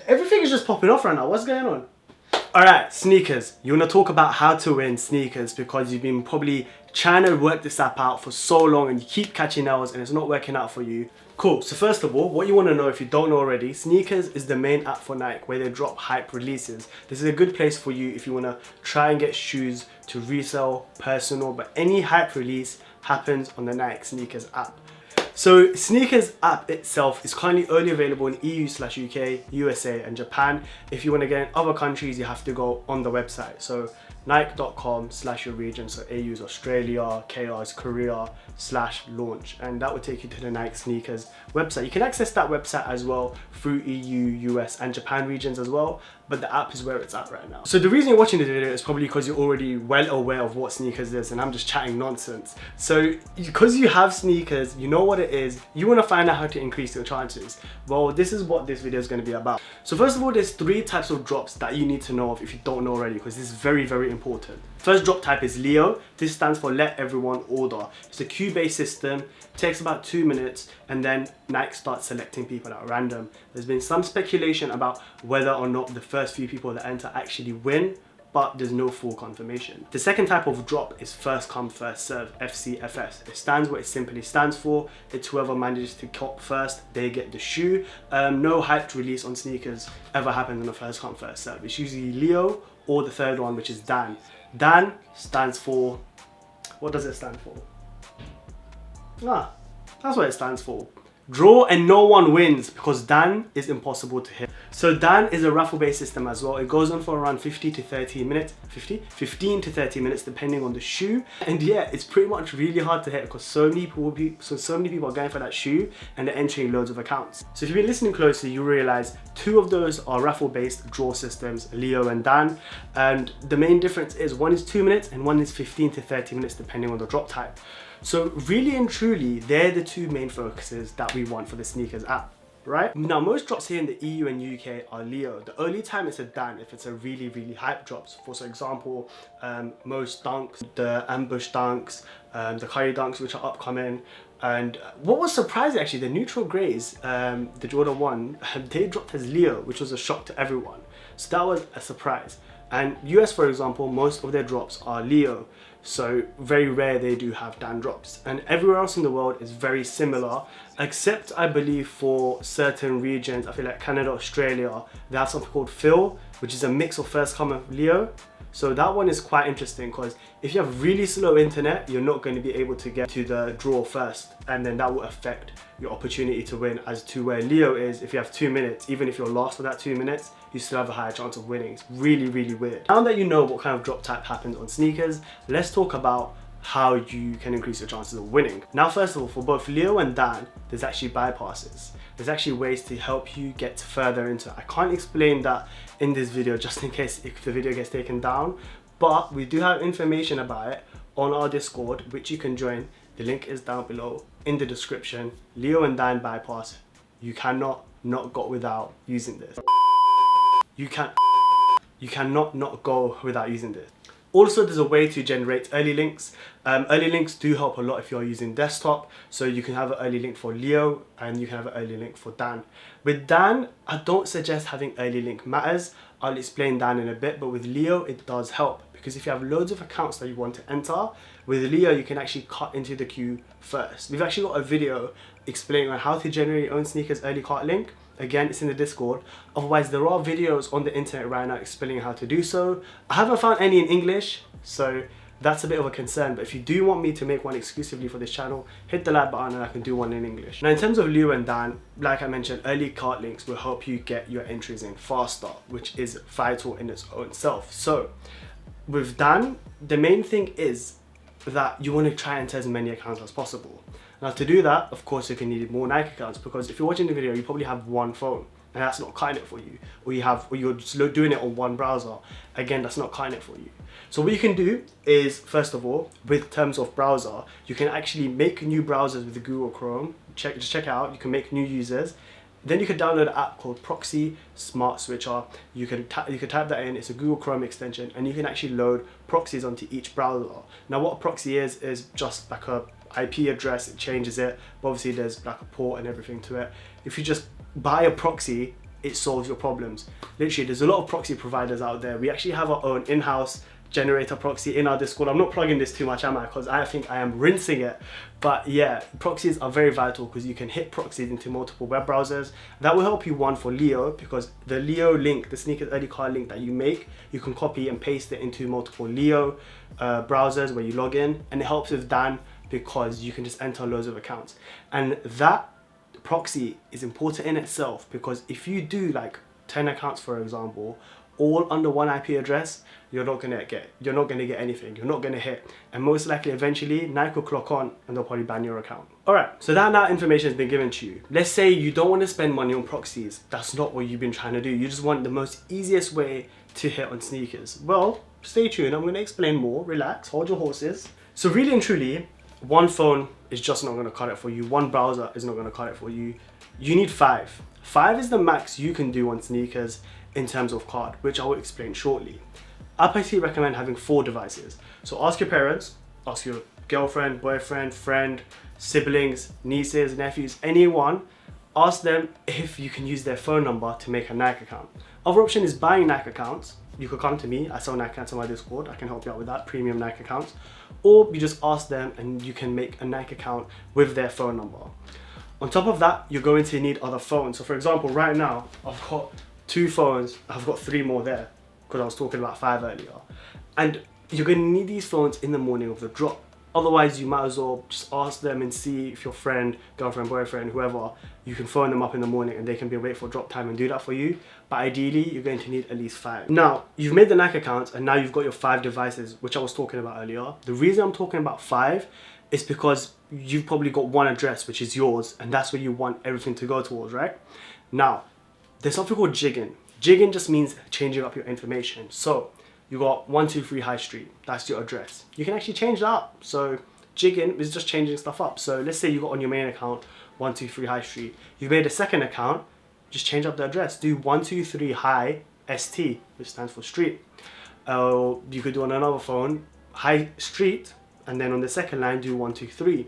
Everything is just popping off right now. What's going on? Alright, sneakers. You want to talk about how to win sneakers because you've been probably trying to work this app out for so long and you keep catching L's and it's not working out for you. Cool, so first of all, what you want to know if you don't know already, SNKRS is the main app for Nike where they drop hype releases. This is a good place for you if you want to try and get shoes to resell, personal, but any hype release happens on the Nike SNKRS app. So SNKRS app itself is currently only available in EU/UK, USA and Japan. If you want to get in other countries, you have to go on the website. So nike.com/your region, so AU is Australia, KR is Korea /launch, and that will take you to the Nike SNKRS website. You can access that website as well through EU, US and Japan regions as well, but the app is where it's at right now. So the reason you're watching this video is probably because you're already well aware of what SNKRS is and I'm just chatting nonsense. So because you have SNKRS, you know what it is, you want to find out how to increase your chances. Well, this is what this video is going to be about. So first of all, there's 3 types of drops that you need to know of if you don't know already, because this is very, very important. First drop type is Leo. This stands for let everyone order. It's a queue-based system, takes about 2 minutes, and then Nike starts selecting people at random. There's been some speculation about whether or not the first few people that enter actually win, but there's no full confirmation. The second type of drop is first come first serve, FCFS. It stands what it simply stands for. It's whoever manages to cop first, they get the shoe. No hyped release on SNKRS ever happens on a first come first serve. It's usually Leo or the third one, which is Dan. Dan stands for, what does it stand for? That's what it stands for. Draw and no one wins, because Dan is impossible to hit. So Dan is a raffle based system as well. It goes on for around 15 to 30 minutes depending on the shoe. And yeah, it's pretty much really hard to hit because so many people are going for that shoe and they're entering loads of accounts. So if you've been listening closely, you realize 2 of those are raffle based draw systems, Leo and Dan. And the main difference is one is 2 minutes and one is 15 to 30 minutes depending on the drop type. So really and truly, they're the 2 main focuses that we want for the SNKRS app, right? Now, most drops here in the EU and UK are Leo. The only time it's a Dan if it's a really, really hype drops. For example, most dunks, the ambush dunks, the curry dunks, which are upcoming. And what was surprising actually, the neutral greys, the Jordan 1, they dropped as Leo, which was a shock to everyone. So that was a surprise. And US, for example, most of their drops are Leo. So very rare they do have Dan drops. And everywhere else in the world is very similar, except I believe for certain regions, I feel like Canada, Australia, they have something called Phil, which is a mix of first come of Leo. So that one is quite interesting because if you have really slow internet, you're not going to be able to get to the draw first, and then that will affect your opportunity to win. As to where Leo is, if you have 2 minutes, even if you're lost for that 2 minutes, you still have a higher chance of winning. It's really, really weird. Now that you know what kind of drop type happens on SNKRS, let's talk about how you can increase your chances of winning. Now, first of all, for both Leo and Dan, there's actually bypasses. There's actually ways to help you get further into it. I can't explain that in this video just in case if the video gets taken down, but we do have information about it on our Discord, which you can join. The link is down below in the description. Leo and Dan bypass. You cannot not go without using this. You cannot not go without using this. Also, there's a way to generate early links. Early links do help a lot if you're using desktop. So you can have an early link for Leo and you can have an early link for Dan. With Dan, I don't suggest having early link matters. I'll explain Dan in a bit, but with Leo, it does help. Because if you have loads of accounts that you want to enter, with Leo, you can actually cut into the queue first. We've actually got a video explaining on how to generate your own SNKRS early cart link. Again, it's in the Discord. Otherwise, there are videos on the internet right now explaining how to do so. I haven't found any in English, so that's a bit of a concern. But if you do want me to make one exclusively for this channel, hit the like button and I can do one in English. Now, in terms of Leo and Dan, like I mentioned, early cart links will help you get your entries in faster, which is vital in its own self. So with Dan, the main thing is that you want to try and enter as many accounts as possible. Now, to do that, of course, you're going to need more Nike accounts, because if you're watching the video, you probably have one phone and that's not cutting it for you, or you're just doing it on one browser. Again, that's not cutting it for you. So what you can do is, first of all, with terms of browser, you can actually make new browsers with the Google Chrome. Just check it out. You can make new users. Then you can download an app called Proxy Smart Switcher. You can type that in. It's a Google Chrome extension, and you can actually load proxies onto each browser. Now, what a proxy is just like a IP address. It changes it, but obviously there's like a port and everything to it. If you just buy a proxy, it solves your problems. Literally, there's a lot of proxy providers out there. We actually have our own in-house generator proxy in our Discord. I'm not plugging this too much, am I? Because I think I am rinsing it. But yeah, proxies are very vital because you can hit proxies into multiple web browsers. That will help you, one, for Leo, because the Leo link, the sneakers early card link that you make, you can copy and paste it into multiple Leo browsers where you log in, and it helps with Dan because you can just enter loads of accounts. And that proxy is important in itself, because if you do like 10 accounts, for example, all under one IP address, you're not gonna get anything. You're not gonna hit, and most likely eventually Nike will clock on and they'll probably ban your account. All right, so that now information has been given to you. Let's say you don't want to spend money on proxies. That's not what you've been trying to do. You just want the most easiest way to hit on sneakers. Well, stay tuned. I'm going to explain more. Relax, hold your horses. So really and truly, one phone is just not going to cut it for you. One browser is not going to cut it for you. You need 5. 5 is the max you can do on sneakers in terms of card, which I will explain shortly. I personally recommend having 4 devices. So ask your parents, ask your girlfriend, boyfriend, friend, siblings, nieces, nephews, anyone. Ask them if you can use their phone number to make a Nike account. Other option is buying Nike accounts. You could come to me, I sell Nike accounts on my Discord. I can help you out with that, premium Nike accounts. Or you just ask them and you can make a Nike account with their phone number. On top of that, you're going to need other phones. So for example, right now, I've got 2 phones. I've got 3 more there because I was talking about 5 earlier. And you're going to need these phones in the morning of the drop. Otherwise, you might as well just ask them and see if your friend, girlfriend, boyfriend, whoever, you can phone them up in the morning and they can be awake for drop time and do that for you. But ideally, you're going to need at least 5. Now, you've made the Nike accounts and now you've got your 5 devices, which I was talking about earlier. The reason I'm talking about 5 is because you've probably got one address, which is yours, and that's where you want everything to go towards, right? Now, there's something called jigging. Jigging just means changing up your information. So, you got 123 High Street, that's your address. You can actually change that up. So jigging is just changing stuff up. So let's say you got on your main account 123 High Street. You made a second account, just change up the address. Do 123 High ST, which stands for street. You could do on another phone High Street, and then on the second line do 123.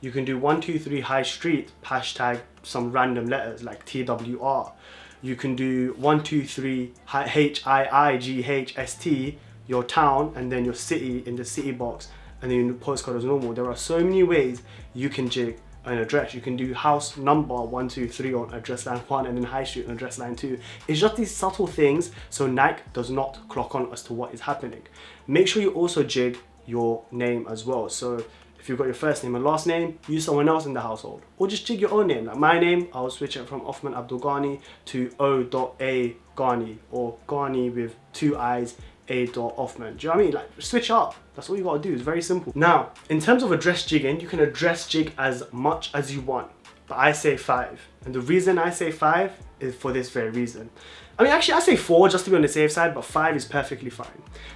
You can do 123 High Street, hashtag some random letters like TWR. You can do 123 HIIGHST, your town, and then your city in the city box, and then your postcode as normal. There are so many ways you can jig an address. You can do house number 123 on address line 1 and then High Street on address line 2. It's just these subtle things so Nike does not clock on as to what is happening. Make sure you also jig your name as well. So if you've got your first name and last name, use someone else in the household. Or just jig your own name. Like my name, I'll switch it from Othman Abdul Ghani to O.A. Ghani, or Ghani with 2 I's, A.Othman. Do you know what I mean? Like, switch up. That's all you gotta do. It's very simple. Now, in terms of address jigging, you can address jig as much as you want. But I say 5. And the reason I say 5 is for this very reason. I mean, actually, I say 4 just to be on the safe side, but 5 is perfectly fine.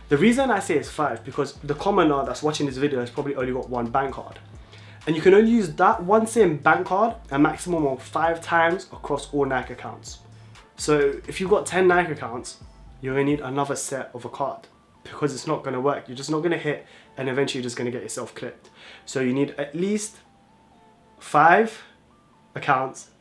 The reason I say it's 5 because the commoner that's watching this video has probably only got 1 bank card. And you can only use that one same bank card a maximum of 5 times across all Nike accounts. So if you've got 10 Nike accounts, you're gonna need another set of a card because it's not gonna work. You're just not gonna hit, and eventually you're just gonna get yourself clipped. So you need at least 5 accounts,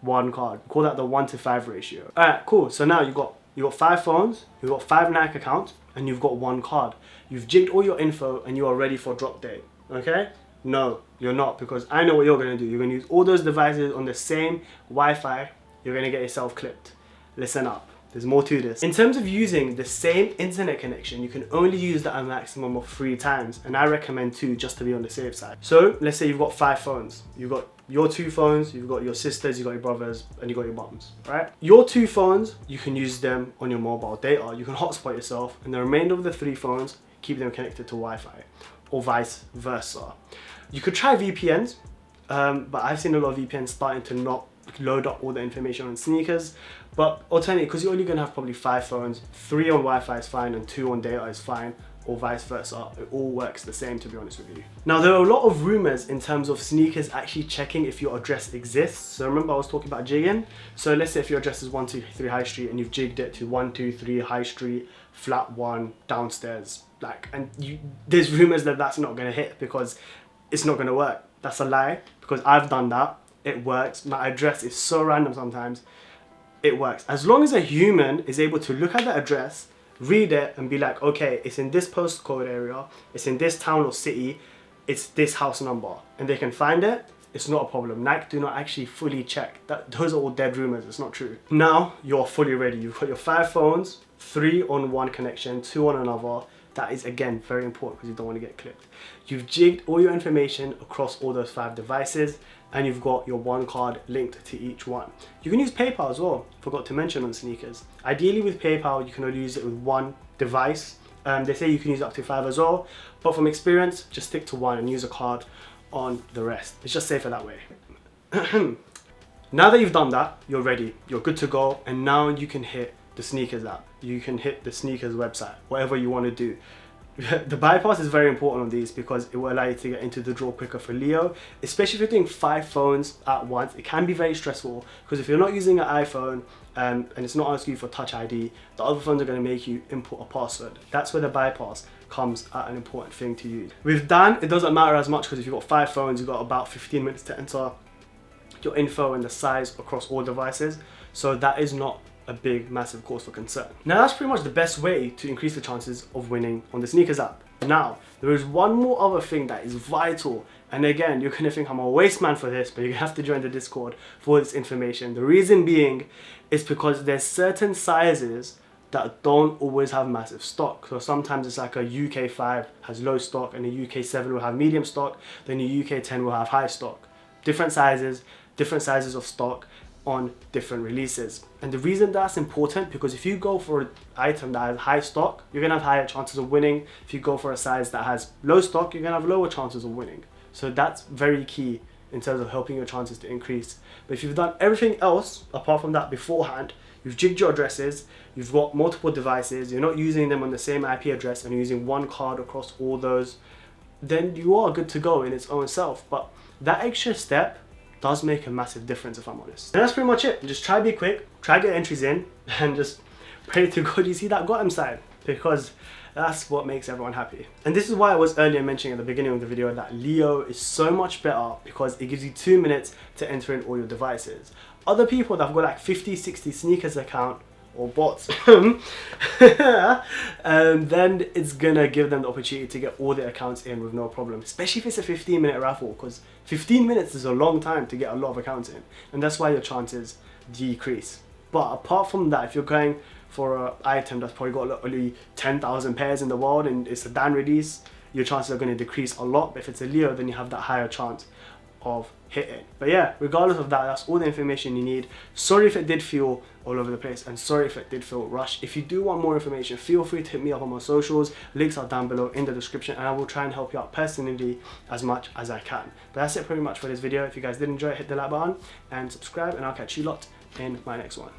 1 card. We call that the 1:5 ratio. Alright, cool. So now you've got 5 phones, you've got 5 Nike accounts, and you've got 1 card. You've jigged all your info and you are ready for drop day. Okay? No, you're not, because I know what you're gonna do. You're gonna use all those devices on the same Wi-Fi. You're gonna get yourself clipped. Listen up. There's more to this. In terms of using the same internet connection, you can only use that a maximum of 3 times, and I recommend 2 just to be on the safe side. So let's say you've got 5 phones. You've got your 2 phones, you've got your sisters, you've got your brothers, and you've got your moms, right? Your 2 phones, you can use them on your mobile data. You can hotspot yourself, and the remainder of the 3 phones, keep them connected to Wi-Fi, or vice versa. You could try VPNs, but I've seen a lot of VPNs starting to not load up all the information on sneakers. But alternatively, because you're only going to have probably 5 phones, 3 on Wi-Fi is fine and 2 on data is fine, or vice versa. It all works the same, to be honest with you. Now, there are a lot of rumors in terms of sneakers actually checking if your address exists. So remember I was talking about jigging? So let's say if your address is 123 High Street and you've jigged it to 123 High Street, flat 1, downstairs. There's rumors that that's not going to hit because it's not going to work. That's a lie, because I've done that. It works. My address is so random sometimes. it works. As long as a human is able to look at the address, read it, and be like, okay, it's in this postcode area, it's in this town or city, it's this house number, and they can find it, it's not a problem. Nike do not actually fully check. Those are all dead rumors, it's not true. Now you're fully ready. You've got your 5 phones, 3 on one connection, 2 on another. That is, again, very important because you don't want to get clipped. You've jigged all your information across all those 5 devices, and you've got your one card linked to each one. You can use PayPal as well, forgot to mention on sneakers. Ideally with PayPal, you can only use it with 1 device. They say you can use up to 5 as well, but from experience, just stick to 1 and use a card on the rest. It's just safer that way. Now that you've done that, you're ready, you're good to go, and now you can hit the sneakers app. You can hit the sneakers website, whatever you want to do. The bypass is very important on these because it will allow you to get into the draw quicker for Leo, especially if you're doing 5 phones at once. It can be very stressful because if you're not using an iPhone and it's not asking you for Touch ID, the other phones are going to make you input a password. That's where the bypass comes at an important thing to use. With Dan, it doesn't matter as much because if you've got 5 phones, you've got about 15 minutes to enter your info and the size across all devices. So that is not a big, massive cause for concern. Now that's pretty much the best way to increase the chances of winning on the sneakers app. Now, there is one more other thing that is vital. And again, you're gonna think I'm a waste man for this, but you have to join the Discord for this information. The reason being is because there's certain sizes that don't always have massive stock. So sometimes it's like a UK 5 has low stock and a UK 7 will have medium stock, then a UK 10 will have high stock. Different sizes of stock on different releases. And the reason that's important, because if you go for an item that has high stock, you're gonna have higher chances of winning. If you go for a size that has low stock, you're gonna have lower chances of winning. So that's very key in terms of helping your chances to increase. But if you've done everything else apart from that beforehand, you've jigged your addresses, you've got multiple devices, you're not using them on the same IP address and you're using 1 card across all those, then you are good to go in its own self. But that extra step does make a massive difference, if I'm honest. And that's pretty much it. Just try to be quick, try to get entries in, and just pray to God you see that got him side, because that's what makes everyone happy. And this is why I was earlier mentioning at the beginning of the video that Leo is so much better because it gives you 2 minutes to enter in all your devices. Other people that have got like 50, 60 sneakers account or bots, then it's gonna give them the opportunity to get all their accounts in with no problem, especially if it's a 15-minute raffle, because 15 minutes is a long time to get a lot of accounts in, and that's why your chances decrease. But apart from that, if you're going for an item that's probably got only 10,000 pairs in the world and it's a Dan release, your chances are going to decrease a lot. But if it's a Leo, then you have that higher chance of hitting. But yeah, regardless of that, that's all the information you need. Sorry if it did feel all over the place, and sorry if it did feel rushed. If you do want more information, feel free to hit me up on my socials. Links are down below in the description, and I will try and help you out personally as much as I can. But that's it pretty much for this video. If you guys did enjoy it, hit the like button and subscribe, and I'll catch you lot in my next one.